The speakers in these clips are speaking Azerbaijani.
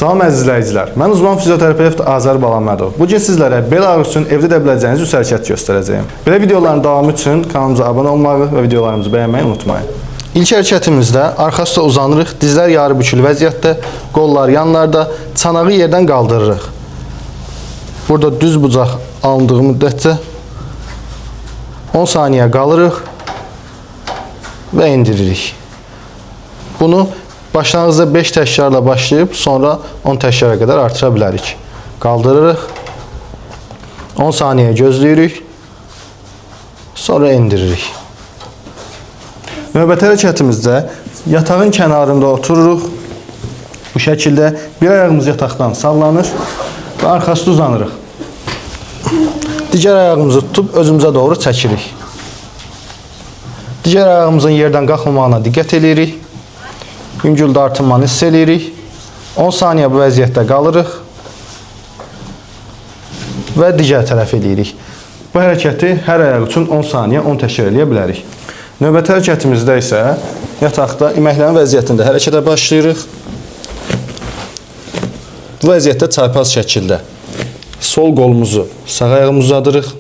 Salam əziz izləyicilər, mən uzman fizioterapevt Azər Balamədov. Bugün sizlərə bel ağrısı üçün evdə edə biləcəyiniz 3 hərəkət göstərəcəyim. Belə videoların davamı üçün kanalımıza abunə olmağı və videolarımızı bəyənməyi unutmayın. İlk hərəkətimizdə arxa üstə uzanırıq, dizlər yarı bükülü vəziyyətdə, qollar yanlarda, çanağı yerdən qaldırırıq. Burada düz bucaq alındığı müddətcə 10 saniyə qalırıq və indiririk. Bunu başlanğıcda 5 təkrarla başlayıb, sonra 10 təkrara qədər artıra bilərik. Qaldırırıq, 10 saniyə gözləyirik, sonra indiririk. Növbəti hərəkətimizdə yatağın kənarında otururuq. Bu şəkildə bir ayağımız yataqdan sallanır və arxası uzanırıq. Digər ayağımızı tutub özümüzə doğru çəkirik. Digər ayağımızın yerdən qalxmamağına diqqət edirik. Yüngül dartınmanı hiss edirik. 10 saniyə bu vəziyyətdə qalırıq və digər tərəf edirik. Bu hərəkəti hər ayaq üçün 10 saniyə 10 təkrar edə bilərik. Növbəti hərəkətimizdə isə yataqda iməklənmə vəziyyətində hərəkətə başlayırıq. Bu vəziyyətdə çarpaz şəkildə sol qolumuzu sağ ayağımıza uzadırıq.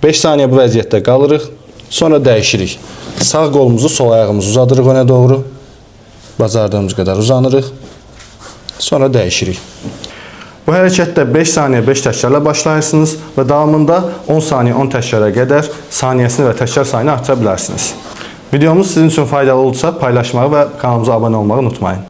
5 saniyə bu vəziyyətdə qalırıq. Sonra dəyişirik. Sağ qolumuzu sol ayağımızı uzadırıq önə doğru. Bacardığımız qədər uzanırıq. Sonra dəyişirik. Bu hərəkətdə 5 saniyə 5 təkrarla başlayırsınız və davamında 10 saniyə 10 təkrara qədər saniyəsini və təkrar sayını artıra bilərsiniz. Videomuz sizin üçün faydalı olursa paylaşmağı və kanalımıza abunə olmağı unutmayın.